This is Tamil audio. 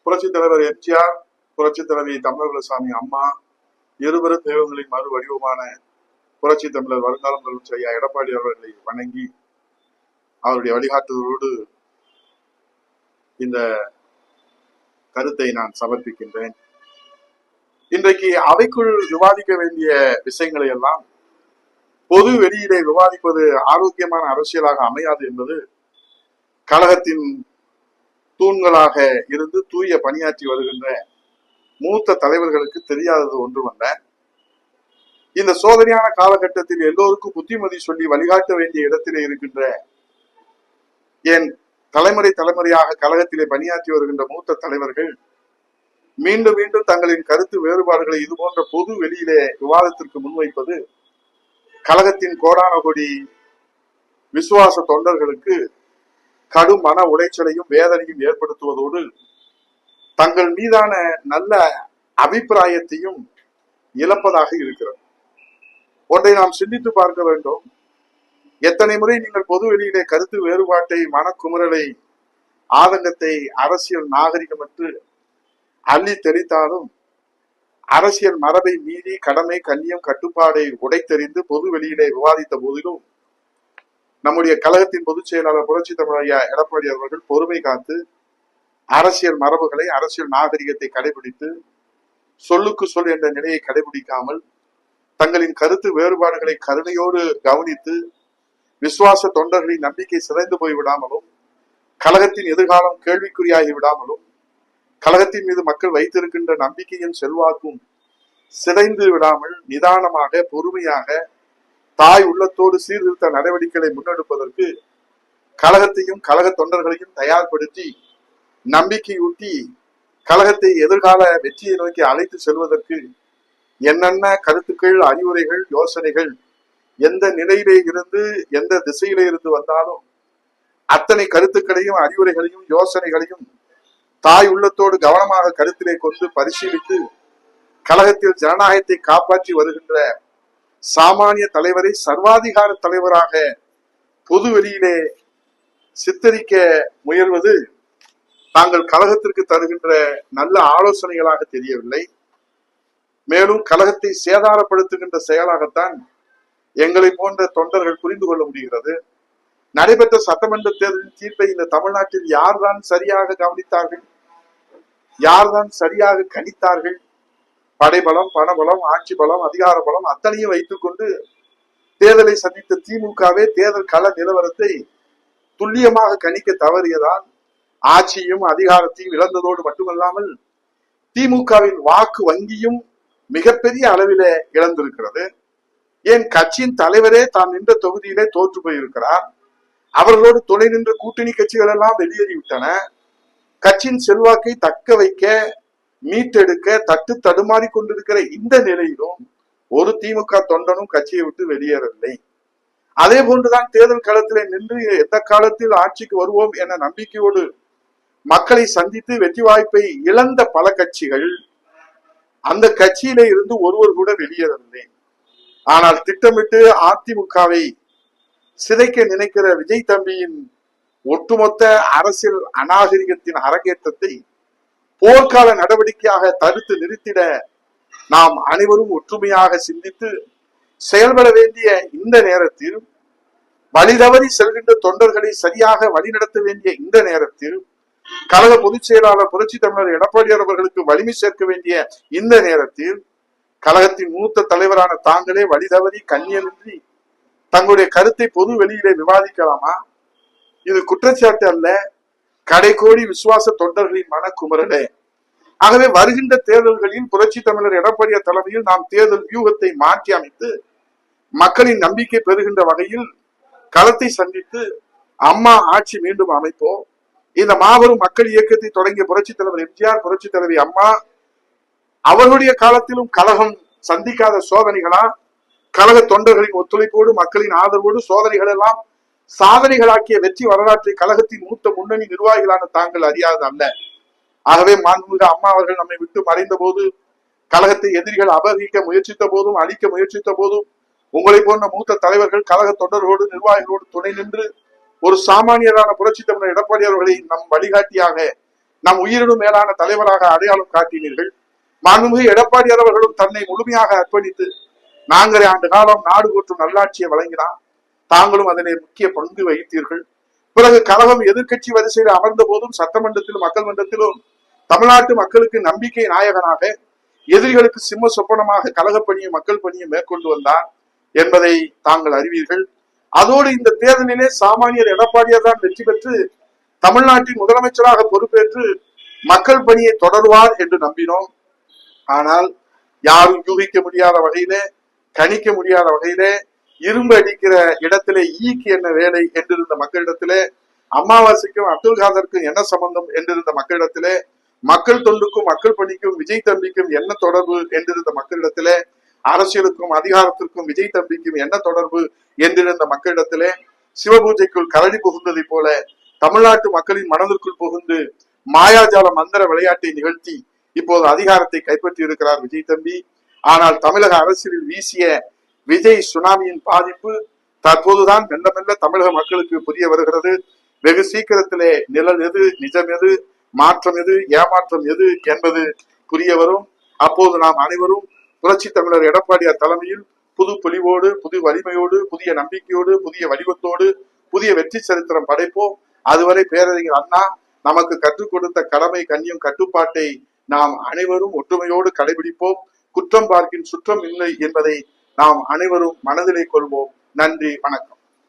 புரட்சி தலைவர் எம்ஜிஆர், புரட்சி தலைவி தமிழரசாமி அம்மா, இருவரும் தெய்வங்களின் மறு வடிவமான புரட்சி தமிழர் வருங்கால முதலமைச்சர் ஐயா எடப்பாடி அவர்களை வணங்கி அவருடைய வழிகாட்டுதலோடு இந்த கருத்தை நான் சமர்ப்பிக்கின்றேன். இன்றைக்கு அவைக்குள் விவாதிக்க வேண்டிய விஷயங்களை எல்லாம் பொது வெளியிலே விவாதிப்பது ஆரோக்கியமான அரசியலாக அமையாது என்பது கழகத்தின் தூண்களாக இருந்து தூய பணியாற்றி வருகின்ற மூத்த தலைவர்களுக்கு தெரியாதது ஒன்றுமல்ல. இந்த சோதனையான காலகட்டத்தில் எல்லோருக்கும் புத்திமதி சொல்லி வழிகாட்ட வேண்டிய இடத்திலே இருக்கின்ற என் தலைமுறையாக கழகத்திலே பணியாற்றி வருகின்ற மூத்த தலைவர்கள் மீண்டும் மீண்டும் தங்களின் கருத்து வேறுபாடுகளை இது போன்ற பொது வெளியிலே விவாதத்திற்கு முன்வைப்பது கழகத்தின் கோடான கோடி விசுவாச தொண்டர்களுக்கு கடும் மன உளைச்சலையும் வேதனையும் ஏற்படுத்துவதோடு தங்கள் மீதான நல்ல அபிப்பிராயத்தையும் இழப்பதாக இருக்கிறது. ஒன்றை நாம் சிந்தித்து பார்க்க வேண்டும். எத்தனை முறை நீங்கள் பொது வெளியிலே கருத்து வேறுபாட்டை, மனக்குமுறலை, ஆதங்கத்தை அரசியல் நாகரிகமற்று அள்ளி தெளித்தாலும் அரசியல் மரபை மீறி கடமை, கண்ணியம், கட்டுப்பாடை உடைத்தெறிந்து பொது வெளியிலே விவாதித்த போதிலும் நம்முடைய கழகத்தின் பொதுச் செயலாளர் புரட்சி தமிழர் ஐயா எடப்பாடி அவர்கள் பொறுமை காத்து அரசியல் மரபுகளை, அரசியல் நாகரிகத்தை கடைபிடித்து சொல்லுக்கு சொல் என்ற நிலையை கடைபிடிக்காமல் தங்களின் கருத்து வேறுபாடுகளை கருணையோடு கவனித்து விசுவாச தொண்டர்களின் நம்பிக்கை சிதைந்து போய்விடாமலும் கழகத்தின் எதிர்காலம் கேள்விக்குறியாகி விடாமலும் கழகத்தின் மீது மக்கள் வைத்திருக்கின்ற நம்பிக்கையும் செல்வாக்கும் சிதைந்து விடாமல் நிதானமாக பொறுமையாக தாய் உள்ளத்தோடு சீர்திருத்த நடவடிக்கைகளை முன்னெடுப்பதற்கு கழகத்தையும் கழக தொண்டர்களையும் தயார்படுத்தி நம்பிக்கையூட்டி கழகத்தை எதிர்கால வெற்றியை நோக்கி அழைத்து செல்வதற்கு என்னென்ன கருத்துக்கள், அறிவுரைகள், யோசனைகள் எந்த நிலையிலே இருந்து எந்த திசையிலே இருந்து வந்தாலும் அத்தனை கருத்துக்களையும் அறிவுரைகளையும் யோசனைகளையும் தாய் உள்ளத்தோடு கவனமாக கருத்திலே கொண்டு பரிசீலித்து கழகத்தில் ஜனநாயகத்தை காப்பாற்றி வருகின்ற சாமானிய தலைவரை சர்வாதிகார தலைவராக பொது வெளியிலே சித்தரிக்க முயல்வது தாங்கள் கழகத்திற்கு தருகின்ற நல்ல ஆலோசனைகளாக தெரியவில்லை. மேலும் கழகத்தை சேதாரப்படுத்துகின்ற செயலாகத்தான் எங்களை போன்ற தொண்டர்கள் புரிந்து கொள்ள முடிகிறது. நடைபெற்ற சட்டமன்ற தேர்தலின் தீர்ப்பை இந்த தமிழ்நாட்டில் யார்தான் சரியாக கவனித்தார்கள், யார்தான் சரியாக கணித்தார்கள்? படைபலம், பணபலம், ஆட்சி பலம், அதிகார பலம் அத்தனையும் வைத்துக் கொண்டு தேர்தலை சந்தித்த திமுகவே தேர்தல் கள நிலவரத்தை துல்லியமாக கணிக்க தவறியதால் ஆட்சியும் அதிகாரத்தையும் இழந்ததோடு மட்டுமல்லாமல் திமுகவின் வாக்கு வங்கியும் மிகப்பெரிய அளவில இழந்திருக்கிறது. ஏன் கட்சியின் தலைவரே தான் நின்ற தொகுதியிலே தோற்று போயிருக்கிறார். அவர்களோடு துணை நின்ற கூட்டணி கட்சிகள் எல்லாம் வெளியேறிவிட்டன. கட்சியின் செல்வாக்கை தக்க வைக்க, மீட்டெடுக்க தட்டு தடுமாறி கொண்டிருக்கிற இந்த நிலையிலும் ஒரு திமுக தொண்டனும் கட்சியை விட்டு வெளியேறவில்லை. அதே போன்றுதான் தேர்தல் களத்திலே நின்று எந்த காலத்தில் ஆட்சிக்கு வருவோம் என நம்பிக்கையோடு மக்களை சந்தித்து வெற்றி வாய்ப்பை இழந்த பல கட்சிகள் அந்த கட்சியிலே இருந்து ஒருவர் கூட வெளியேறவில்லை. ஆனால் திட்டமிட்டு அதிமுகவை சிதைக்க நினைக்கிற விஜய் தம்பியின் ஒட்டுமொத்த அரசியல் அநாகரிகத்தின் அரங்கேற்றத்தை போர்க்கால நடவடிக்கையாக தடுத்து நிறுத்திட நாம் அனைவரும் ஒற்றுமையாக சிந்தித்து செயல்பட வேண்டிய இந்த நேரத்தில், வழிதவறி செல்கின்ற தொண்டர்களை சரியாக வழிநடத்த வேண்டிய இந்த நேரத்தில், கழக பொதுச் செயலாளர் புரட்சி தமிழர் எடப்பாடியார் அவர்களுக்கு வலிமை சேர்க்க வேண்டிய இந்த நேரத்தில் கழகத்தின் மூத்த தலைவரான தாங்களே வழிதவறி கண்ணியமின்றி தங்களுடைய கருத்தை பொது வெளியிலே விவாதிக்கலாமா? இது குற்றச்சாட்டு அல்ல, கடைகோடி விசுவாச தொண்டர்களின் மனக்குமரலே. ஆகவே வருகின்ற தேர்தல்களில் புரட்சி தமிழர் எடப்பாடியார் தலைமையில் நாம் தேர்தல் வியூகத்தை மாற்றி அமைத்து மக்களின் நம்பிக்கை பெறுகின்ற வகையில் களத்தை சந்தித்து அம்மா ஆட்சி மீண்டும் அமைப்போம். இந்த மாபெரும் மக்கள் இயக்கத்தை தொடங்கிய புரட்சி தலைவர் எம்ஜிஆர், புரட்சி தலைவி அம்மா அவர்களுடைய காலத்திலும் கழகம் சந்திக்காத சோதனைகளா, கழக தொண்டர்களின் ஒத்துழைப்போடு மக்களின் ஆதரவோடு சோதனைகள் எல்லாம் சாதனைகளாக்கிய வெற்றி வரலாற்றை கழகத்தின் மூத்த முன்னணி நிர்வாகிகளான தாங்கள் அறியாது அல்ல. ஆகவே மாண்புமிகு அம்மா அவர்கள் நம்மை விட்டு மறைந்த போது, கழகத்தை எதிரிகள் அபகரிக்க முயற்சித்த போதும், அழிக்க முயற்சித்த போதும் உங்களை போன்ற மூத்த தலைவர்கள் கழக தொண்டர்களோடு நிர்வாகிகளோடு துணை நின்று ஒரு சாமானியரான புரட்சி தமிழர் எடப்பாடி அவர்களை நம் வழிகாட்டியாக நம் உயிரினும் மேலான தலைவராக அடையாளம் காட்டினீர்கள். மாண்புமிகு எடப்பாடியார் அவர்களும் தன்னை முழுமையாக அர்ப்பணித்து 4.5 ஆண்டு காலம் நாடு போற்றும் நல்லாட்சியை வழங்கினார். தாங்களும் அதனை முக்கிய பங்கு வகித்தீர்கள். பிறகு கழகம் எதிர்கட்சி வரிசையில் அமர்ந்த போதும் சட்டமன்றத்திலும் மக்கள் மன்றத்திலும் தமிழ்நாட்டு மக்களுக்கு நம்பிக்கை நாயகனாக, எதிரிகளுக்கு சிம்ம சொப்பனமாக கழக பணியும் மக்கள் பணியும் மேற்கொண்டு வந்தார் என்பதை தாங்கள் அறிவீர்கள். அதோடு இந்த தேர்தலிலே சாமானியர் எடப்பாடியார் தான் வெற்றி பெற்று தமிழ்நாட்டின் முதலமைச்சராக பொறுப்பேற்று மக்கள் பணியை தொடர்வார் என்று நம்பினோம். ஆனால் யாரும் யூகிக்க முடியாத வகையிலே, கணிக்க முடியாத வகையிலே, இரும்பு அடிக்கிற இடத்திலே ஈக்கு என்ன வேலை என்றிருந்த மக்களிடத்திலே, அமாவாசைக்கும் அப்துல் காதருக்கும் என்ன சம்பந்தம் என்றிருந்த மக்களிடத்திலே, மக்கள் தொண்டுக்கும் மக்கள் பணிக்கும் விஜய் தம்பிக்கும் என்ன தொடர்பு என்றிருந்த மக்களிடத்திலே, அரசியலுக்கும் அதிகாரத்திற்கும் விஜய் தம்பிக்கும் என்ன தொடர்பு என்றிருந்த மக்களிடத்திலே, சிவபூஜைக்குள் கரடி புகுந்ததை போல தமிழ்நாட்டு மக்களின் மனதிற்குள் புகுந்து மாயாஜால மந்திர விளையாட்டை நிகழ்த்தி இப்போது அதிகாரத்தை கைப்பற்றி இருக்கிறார் விஜய் தம்பி. ஆனால் தமிழக அரசியலில் வீசிய விஜய் சுனாமியின் பாதிப்பு தற்போதுதான் மெல்ல மெல்ல தமிழக மக்களுக்கு புரிய வருகிறது. வெகு சீக்கிரத்திலே நிழல் எது, நிஜம் எது, மாற்றம் எது, ஏமாற்றம் எது என்பது புரிய வரும். அப்போது நாம் அனைவரும் புரட்சி தமிழர் எடப்பாடியார் தலைமையில் புது பொலிவோடு, புது வலிமையோடு, புதிய நம்பிக்கையோடு, புதிய வடிவத்தோடு புதிய வெற்றி சரித்திரம் படைப்போம். அதுவரை பேரறிஞர் அண்ணா நமக்கு கற்றுக் கொடுத்த கடமை, கண்ணியம், கட்டுப்பாட்டை நாம் அனைவரும் ஒற்றுமையோடு கடைபிடிப்போம். குற்றம் பார்க்கின் சுற்றம் இல்லை என்பதை நாம் அனைவரும் மனதிலே கொள்வோம். நன்றி, வணக்கம்.